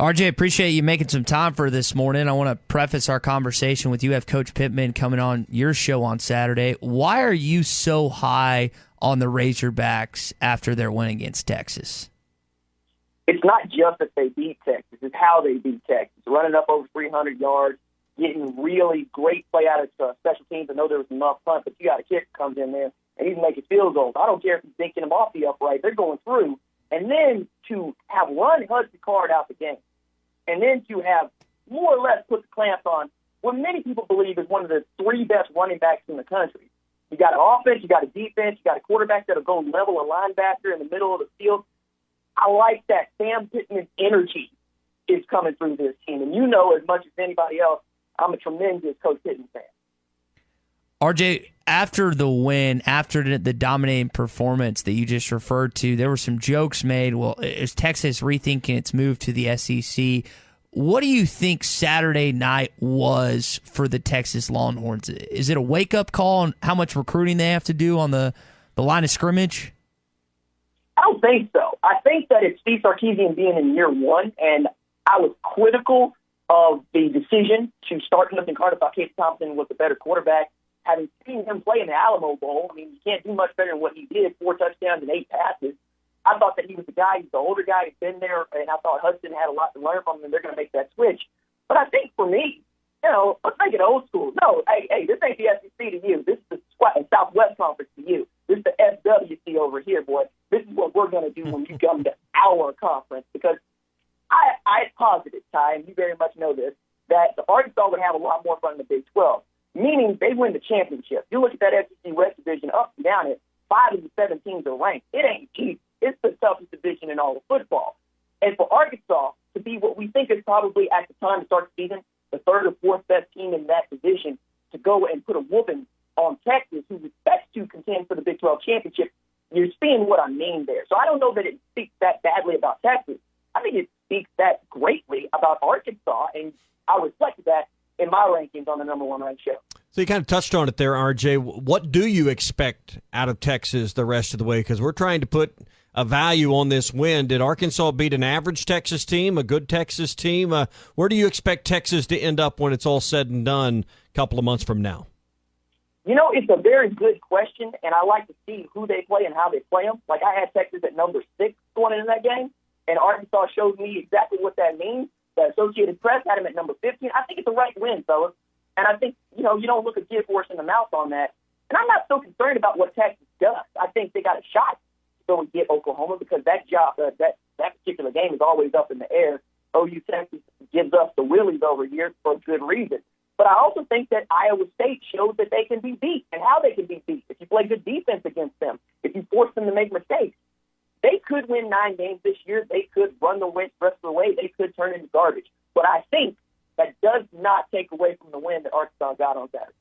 RJ, appreciate you making some time for this morning. I want to preface our conversation with you have Coach Pittman coming on your show on Saturday. Why are you so high on the Razorbacks after their win against Texas? It's not just that they beat Texas. It's how they beat Texas. Running up over 300 yards, getting really great play out of special teams. I know there was a muff punt, but you got a kicker comes in there, and he's making field goals. I don't care if he's dinking them off the upright. They're going through. And then to have run Hudson Card out the game, and then to have more or less put the clamps on what many people believe is one of the three best running backs in the country. You got an offense, you got a defense, you got a quarterback that'll go level a linebacker in the middle of the field. I like that Sam Pittman's energy is coming through this team. And you know as much as anybody else, I'm a tremendous Coach Pittman fan. RJ, after the win, after the dominating performance that you just referred to, there were some jokes made. Well, is Texas rethinking its move to the SEC? What do you think Saturday night was for the Texas Longhorns? Is it a wake-up call on how much recruiting they have to do on the line of scrimmage? I don't think so. I think that it's Steve Sarkisian being in year one, and I was critical of the decision to start Clifton Carter. I thought Case Thompson was the better quarterback. Having seen him play in the Alamo Bowl, I mean, you can't do much better than what he did, 4 touchdowns and 8 passes. I thought that he was the guy, he's the older guy, he's been there, and I thought Hudson had a lot to learn from him, and they're going to make that switch. But I think for me, let's make it old school. No, hey, this ain't the SEC to you. This is the Southwest Conference to you. This is the SWC over here, boy. This is what we're going to do when you come to our conference, because I posited, Ty, and you very much know this, that the Arkansas would have a lot more fun in the Big 12, meaning they win the championship. You look at that SEC West division up and down it, 5 of the 7 teams are ranked. It ain't easy. It's the toughest division in all of football. And for Arkansas to be what we think is probably at the time to start the season, the 3rd or 4th best team in that division, to go and put a whooping on Texas, who expects to contend for the Big 12 championship, you're seeing what I mean there. So I don't know that it speaks that badly about Texas. I think it speaks that greatly about Arkansas, and I reflected that in my rankings on the number 1 ranked show. So you kind of touched on it there, RJ. What do you expect out of Texas the rest of the way? Because we're trying to put a value on this win. Did Arkansas beat an average Texas team, a good Texas team? Where do you expect Texas to end up when it's all said and done a couple of months from now? It's a very good question, and I like to see who they play and how they play them. Like, I had Texas at number 6 going into that game, and Arkansas showed me exactly what that means. The Associated Press had him at number 15. I think it's the right win, fellas. And I think, you don't look a gift horse in the mouth on that. And I'm not so concerned about what Texas does. I think they got a shot to go and get Oklahoma, because that particular game is always up in the air. OU Texas gives us the willies over here for good reason. But I also think that Iowa State shows that they can be beat and how they can be beat. If you play good defense against them, if you force them to make mistakes, they could win 9 games this year. They could run the rest of the way. They could turn into garbage. But I think that does not take away from the win that Arkansas got on Saturday.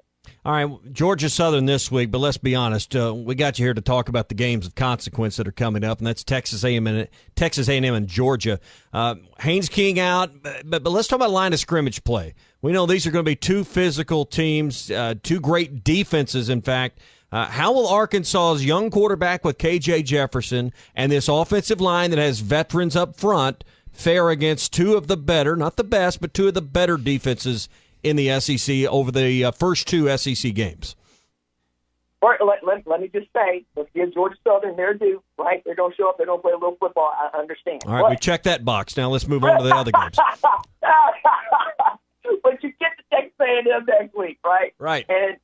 All right, Georgia Southern this week, but let's be honest. We got you here to talk about the games of consequence that are coming up, and that's Texas A&M and Georgia. Haynes King out, but let's talk about line of scrimmage play. We know these are going to be 2 physical teams, 2 great defenses, in fact. How will Arkansas's young quarterback with K.J. Jefferson and this offensive line that has veterans up front fare against 2 of the better, not the best, but 2 of the better defenses in the SEC over the first 2 SEC games? All right, let me just say, let's give Georgia Southern their due, right? They're going to show up. They're going to play a little football. I understand. All right, we check that box. Now let's move on to the other games. But you get to Texas A&M next week, right? Right. And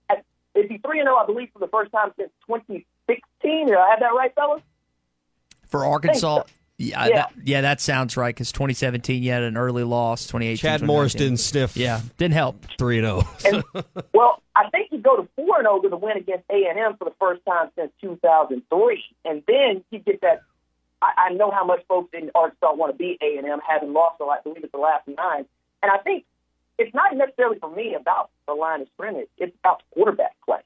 it'd be 3-0, I believe, for the first time since 2016. Did I have that right, fellas? For Arkansas? So. Yeah, that sounds right, because 2017 you had an early loss, 2018. Chad Morris didn't sniff. Yeah, didn't help. 3-0. Well, I think you go to 4-0 with a win against A&M for the first time since 2003. And then you get that. I know how much folks in Arkansas want to beat A&M, having lost, I believe it's the last 9. And I think it's not necessarily for me about the line of scrimmage. It's about the quarterback play.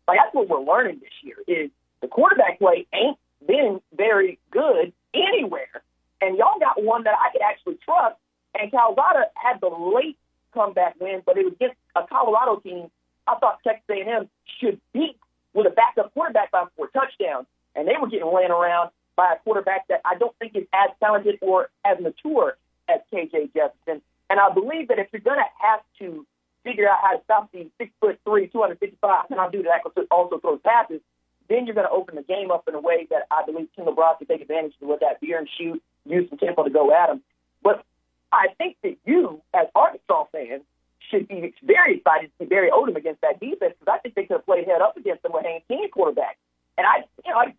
Like, that's what we're learning this year, is the quarterback play ain't been very good anywhere. And y'all got one that I could actually trust. And Calzada had the late comeback win, but it was against a Colorado team I thought Texas A&M should beat with a backup quarterback by 4 touchdowns. And they were getting ran around by a quarterback that I don't think is as talented or as mature as KJ Jefferson. And I believe that if you're going to have to figure out how to stop the 6'3", 255-pound dude that also throws passes, then you're going to open the game up in a way that I believe Kendall Brown can take advantage of with that veer and shoot, use some tempo to go at him. But I think that you, as Arkansas fans, should be very excited to see Barry Odom against that defense, because I think they could have played head up against them with Haynes King quarterback. And I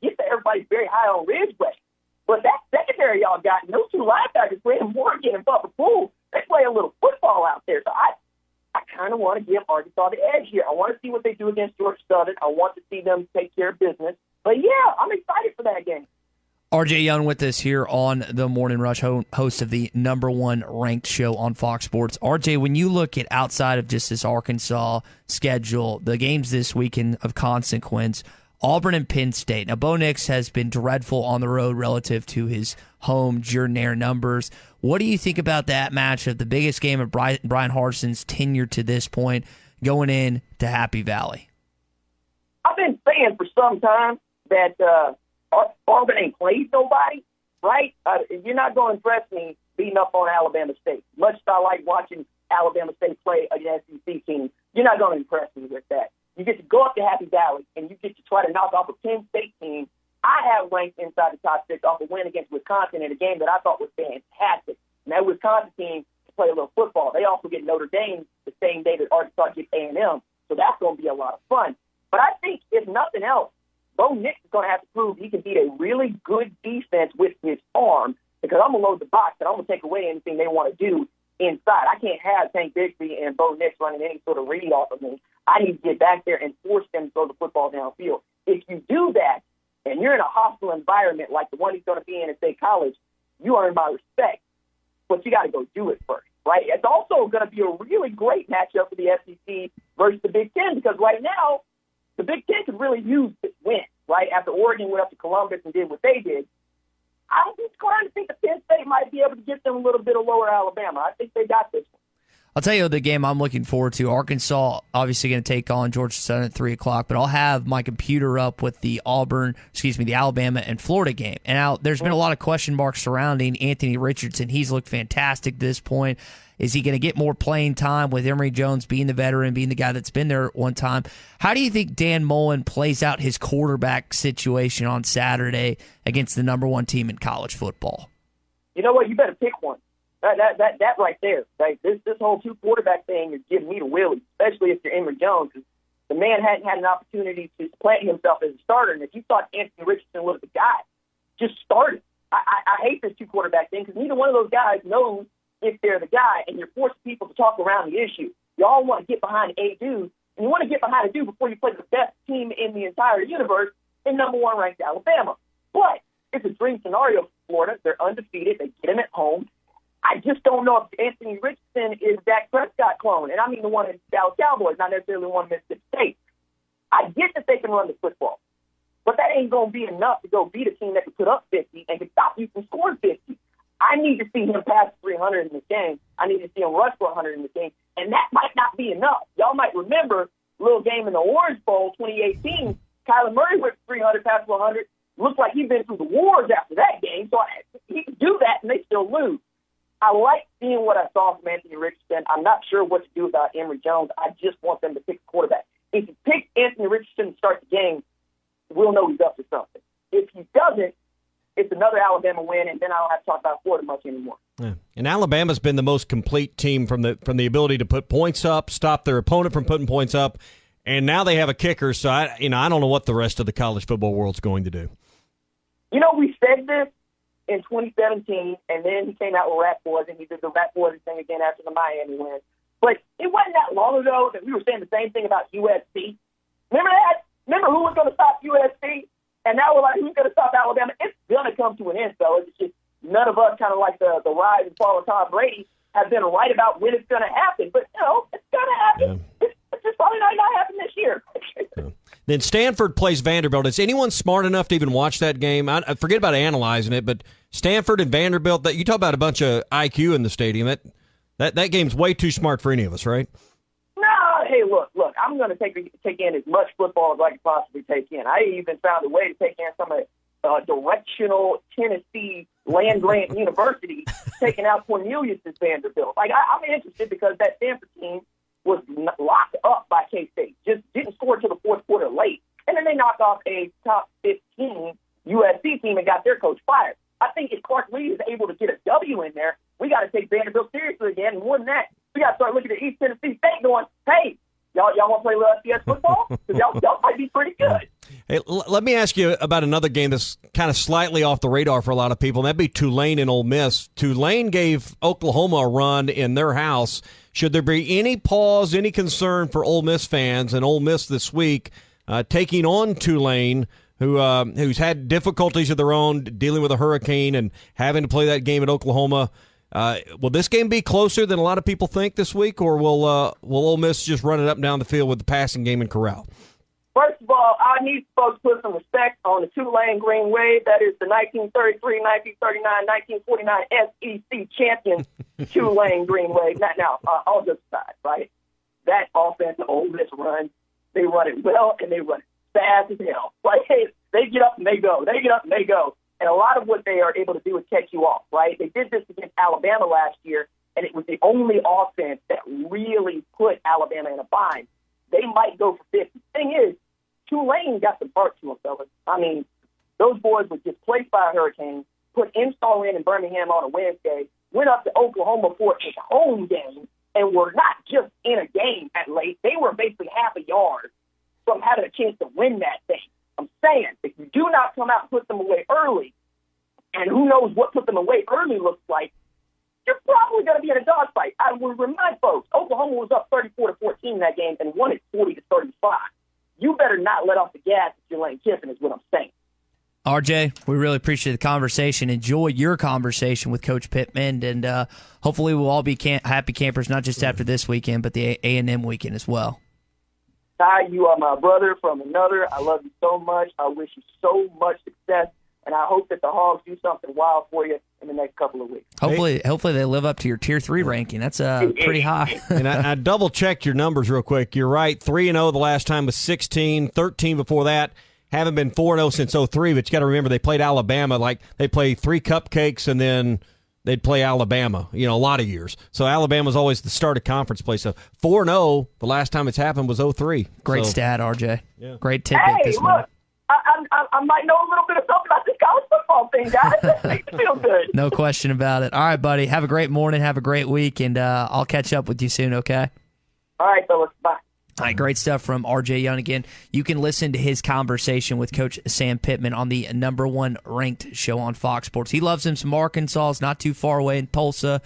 get that everybody's very high on Ridgeway, but that secondary y'all got, and those two linebackers, Brandon Morgan and Bubba Poole, they play a little football out there. So I kind of want to give Arkansas the edge here. I want to see what they do against Georgia Southern. I want to see them take care of business. But yeah, I'm excited for that game. RJ Young with us here on the Morning Rush, host of the #1 ranked show on Fox Sports. RJ, when you look at outside of just this Arkansas schedule, the games this weekend of consequence, Auburn and Penn State. Now, Bo Nix has been dreadful on the road relative to his home Jordan numbers. What do you think about that matchup, the biggest game of Brian Harsin's tenure to this point, going in to Happy Valley? I've been saying for some time that Auburn ain't played nobody, right? You're not going to impress me beating up on Alabama State. Much as I like watching Alabama State play against an SEC team, you're not going to impress me with that. You get to go up to Happy Valley, and you get to try to knock off a Penn State team I have ranked inside the top 6 off a win against Wisconsin in a game that I thought was fantastic. And that Wisconsin team to play a little football. They also get Notre Dame the same day that Arkansas gets A&M, so that's going to be a lot of fun. But I think, if nothing else, Bo Nix is going to have to prove he can beat a really good defense with his arm, because I'm going to load the box and I'm going to take away anything they want to do inside. I can't have Tank Bigsby and Bo Nix running any sort of read off of me. I need to get back there and force them to throw the football downfield. If you do that, and you're in a hostile environment like the one he's going to be in at State College, you earn my respect. But you got to go do it first, right? It's also going to be a really great matchup for the SEC versus the Big Ten, because right now, the Big Ten could really use this win, right? After Oregon went up to Columbus and did what they did, I'm inclined to think that Penn State might be able to get them a little bit of lower Alabama. I think they got this one. I'll tell you the game I'm looking forward to. Arkansas obviously going to take on Georgia Southern at 3 o'clock, but I'll have my computer up with the the Alabama and Florida game. And now there's been a lot of question marks surrounding Anthony Richardson. He's looked fantastic at this point. Is he going to get more playing time with Emory Jones being the veteran, being the guy that's been there one time? How do you think Dan Mullen plays out his quarterback situation on Saturday against the #1 team in college football? You know what? You better pick one. That right there, right? This whole 2 quarterback thing is giving me the willies, especially if you're Emory Jones, because the man hadn't had an opportunity to plant himself as a starter. And if you thought Anthony Richardson was the guy, just start it. I hate this 2 quarterback thing, because neither one of those guys knows if they're the guy, and you're forcing people to talk around the issue. You all want to get behind a dude, and you want to get behind a dude before you play the best team in the entire universe in #1 ranked Alabama. But it's a dream scenario for Florida. They're undefeated. They get him at home. I just don't know if Anthony Richardson is Dak Prescott clone, and I mean the one in Dallas Cowboys, not necessarily the one in Mississippi State. I get that they can run the football, but that ain't going to be enough to go beat a team that can put up 50 and can stop you from scoring 50. I need to see him pass 300 in this game. I need to see him rush for 100 in this game, and that might not be enough. Y'all might remember a little game in the Orange Bowl 2018. Kyler Murray went 300, passed for 100. Looks like he's been through the wars after that game, so he can do that, and they still lose. I like seeing what I saw from Anthony Richardson. I'm not sure what to do about Emory Jones. I just want them to pick a quarterback. If you pick Anthony Richardson to start the game, we'll know he's up to something. If he doesn't, it's another Alabama win, and then I don't have to talk about Florida much anymore. Yeah. And Alabama's been the most complete team from the ability to put points up, stop their opponent from putting points up, and now they have a kicker. So I don't know what the rest of the college football world's going to do. You know, we said this in 2017, and then he came out with Rat Boys, and he did the Rat Boys thing again after the Miami win. But it wasn't that long ago that we were saying the same thing about USC. Remember that? Remember who was going to stop USC? And now we're like, who's going to stop Alabama? It's going to come to an end, though. It's just none of us, kind of like the rise and fall of Tom Brady, have been right about when it's going to happen. But, it's going to happen. Yeah. It's just probably not going to happen this year. Yeah. Then Stanford plays Vanderbilt. Is anyone smart enough to even watch that game? I forget about analyzing it, but Stanford and Vanderbilt, you talk about a bunch of IQ in the stadium. That game's way too smart for any of us, right? No, hey, look, I'm going to take in as much football as I can possibly take in. I even found a way to take in some of directional Tennessee land-grant university taking out Cornelius's Vanderbilt. Like, I'm interested because that Stanford team was locked up by K-State, just didn't score till the fourth quarter late. And then they knocked off a top 15 USC team and got their coach fired. I think if Clark Lee is able to get a W in there, we got to take Vanderbilt seriously again. And more than that, we got to start looking at East Tennessee State going, hey, y'all want to play little FCS football? Because y'all might be pretty good. Hey, let me ask you about another game that's kind of slightly off the radar for a lot of people, and that'd be Tulane and Ole Miss. Tulane gave Oklahoma a run in their house. Should there be any pause, any concern for Ole Miss fans and Ole Miss this week taking on Tulane, who's had difficulties of their own dealing with a hurricane and having to play that game at Oklahoma? Will this game be closer than a lot of people think this week, or will Ole Miss just run it up and down the field with the passing game and corral? First of all, I need folks to put some respect on the Tulane Green Wave. That is the 1933, 1939, 1949 SEC champion Tulane Green Wave. Now, all just aside, right? That offense, Ole Miss runs, they run it well and they run it fast as hell. Like, hey, they get up and they go. They get up and they go. And a lot of what they are able to do is catch you off, right? They did this against Alabama last year, and it was the only offense that really put Alabama in a bind. They might go for 50. Thing is, Tulane got some heart to them, fellas. I mean, those boys were displaced by a hurricane, put install in Birmingham on a Wednesday, went up to Oklahoma for a home game, and were not just in a game at late. They were basically half a yard from having a chance to win that thing. I'm saying, if you do not come out and put them away early, and who knows what put them away early looks like, you're probably going to be in a dogfight. I will remind folks, Oklahoma was up 34-14 in that game and won it 40-35. You better not let off the gas if you're Lane Kiffin, is what I'm saying. RJ, we really appreciate the conversation. Enjoy your conversation with Coach Pittman, and hopefully we'll all be happy campers, not just after this weekend, but the A&M weekend as well. Ty, you are my brother from another. I love you so much. I wish you so much success, and I hope that the Hogs do something wild for you in the next couple of weeks. Hopefully they live up to your Tier 3 ranking. That's pretty high. And I double-checked your numbers real quick. You're right, 3-0 the last time was 16, 13 before that. Haven't been 4-0 since 03, but you got to remember they played Alabama. Like, they played 3 cupcakes, and then they'd play Alabama, a lot of years. So Alabama's always the start of conference play. So 4-0, the last time it's happened was 03. Great stat, RJ. Yeah. Great tidbit this look, morning. I might know a little bit of something about this college football thing, guys. That makes me feel good. No question about it. All right, buddy. Have a great morning. Have a great week, and I'll catch up with you soon, okay? All right, fellas. Bye. All right, great stuff from RJ Young again. You can listen to his conversation with Coach Sam Pittman on the #1 ranked show on Fox Sports. He loves him some Arkansas. It's not too far away in Tulsa,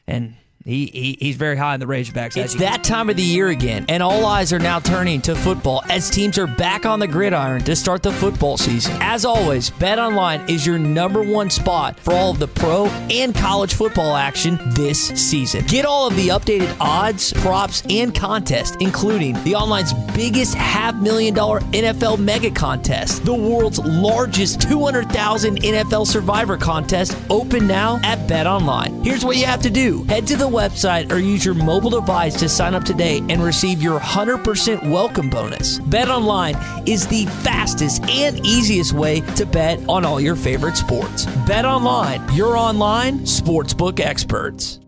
and he's very high in the Razorbacks. It's that time of the year again, and all eyes are now turning to football as teams are back on the gridiron to start the football season. As always, BetOnline is your #1 spot for all of the pro and college football action this season. Get all of the updated odds, props, and contests, including the online's biggest $500,000 NFL mega contest, the world's largest 200,000 NFL Survivor contest, open now at BetOnline. Here's what you have to do. Head to the website or use your mobile device to sign up today and receive your 100% welcome bonus. BetOnline is the fastest and easiest way to bet on all your favorite sports. BetOnline, your online sportsbook experts.